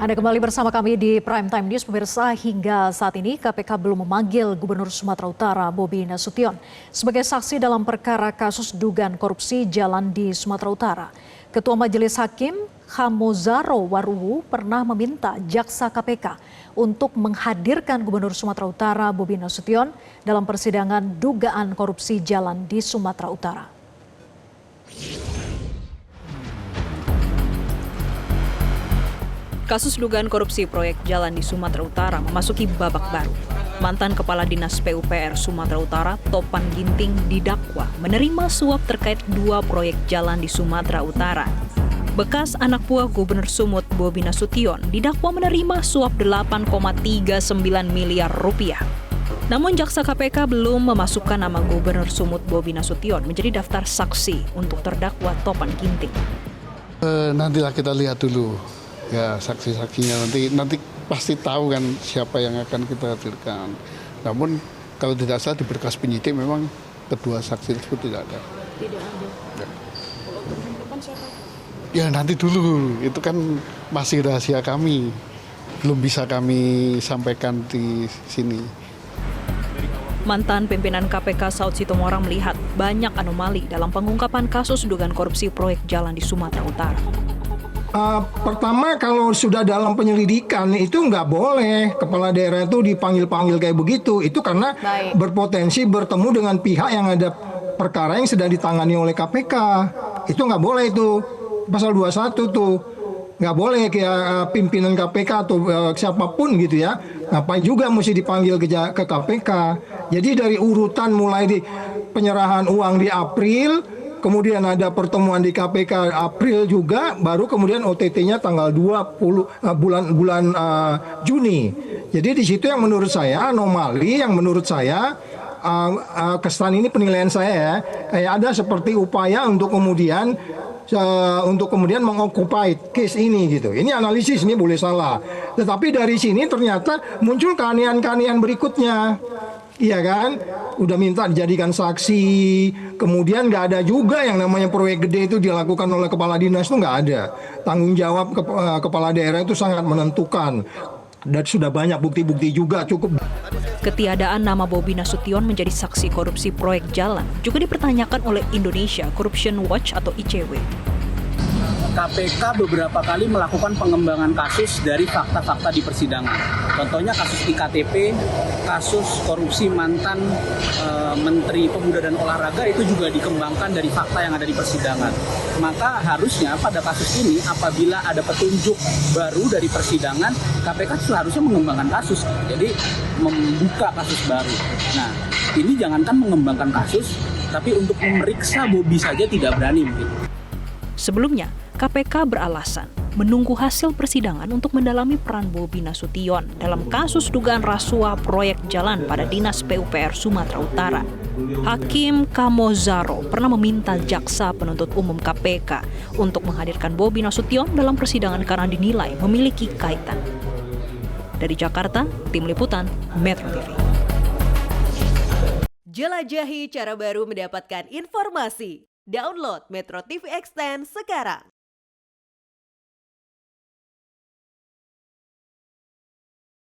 Anda kembali bersama kami di Prime Time News, pemirsa. Hingga saat ini KPK belum memanggil Gubernur Sumatera Utara Bobi Nasution sebagai saksi dalam perkara kasus dugaan korupsi jalan di Sumatera Utara. Ketua Majelis Hakim Khamozaro Waruwu pernah meminta jaksa KPK untuk menghadirkan Gubernur Sumatera Utara Bobi Nasution dalam persidangan dugaan korupsi jalan di Sumatera Utara. Kasus dugaan korupsi proyek jalan di Sumatera Utara memasuki babak baru. Mantan Kepala Dinas PUPR Sumatera Utara, Topan Ginting, didakwa menerima suap terkait 2 proyek jalan di Sumatera Utara. Bekas anak buah Gubernur Sumut Bobi Nasution didakwa menerima suap 8,39 miliar rupiah. Namun jaksa KPK belum memasukkan nama Gubernur Sumut Bobi Nasution menjadi daftar saksi untuk terdakwa Topan Ginting. Nantilah kita lihat dulu. Ya, saksi-saksinya nanti pasti tahu kan siapa yang akan kita hadirkan. Namun kalau tidak salah di berkas penyidik memang kedua saksi tersebut tidak ada. Tidak ada. Ya. Ya nanti dulu, itu kan masih rahasia kami, belum bisa kami sampaikan di sini. Mantan pimpinan KPK Saud Sitomorang melihat banyak anomali dalam pengungkapan kasus dugaan korupsi proyek jalan di Sumatera Utara. Pertama, kalau sudah dalam penyelidikan itu nggak boleh kepala daerah itu dipanggil-panggil kayak begitu. Itu karena berpotensi bertemu dengan pihak yang ada perkara yang sedang ditangani oleh KPK. Itu nggak boleh itu. Pasal 21 tuh. Nggak boleh kayak pimpinan KPK atau siapapun gitu ya. Ngapain juga mesti dipanggil ke KPK. Jadi dari urutan mulai di penyerahan uang di April, kemudian ada pertemuan di KPK April juga, baru kemudian OTT-nya tanggal 20 bulan Juni. Jadi di situ yang menurut saya anomali, yang menurut saya kesan ini penilaian saya ya, kayak ada seperti upaya untuk kemudian mengokupai case ini gitu. Ini analisis, ini boleh salah. Tetapi dari sini ternyata muncul keanehan-keanehan berikutnya. Iya kan, udah minta dijadikan saksi, kemudian nggak ada juga yang namanya proyek gede itu dilakukan oleh kepala dinas, itu nggak ada. Tanggung jawab kepala daerah itu sangat menentukan, dan sudah banyak bukti-bukti juga cukup. Ketiadaan nama Bobi Nasution menjadi saksi korupsi proyek jalan juga dipertanyakan oleh Indonesia Corruption Watch atau ICW. KPK beberapa kali melakukan pengembangan kasus dari fakta-fakta di persidangan. Contohnya kasus IKTP, kasus korupsi mantan Menteri Pemuda dan Olahraga itu juga dikembangkan dari fakta yang ada di persidangan. Maka harusnya pada kasus ini apabila ada petunjuk baru dari persidangan, KPK seharusnya mengembangkan kasus. Jadi membuka kasus baru. Nah, ini jangankan mengembangkan kasus, tapi untuk memeriksa Bobi saja tidak berani mungkin. Sebelumnya, KPK beralasan menunggu hasil persidangan untuk mendalami peran Bobi Nasution dalam kasus dugaan rasuah proyek jalan pada Dinas PUPR Sumatera Utara. Hakim Khamozaro pernah meminta jaksa penuntut umum KPK untuk menghadirkan Bobi Nasution dalam persidangan karena dinilai memiliki kaitan. Dari Jakarta, Tim Liputan, Metro TV. Jelajahi cara baru mendapatkan informasi. Download Metro TV Extend sekarang.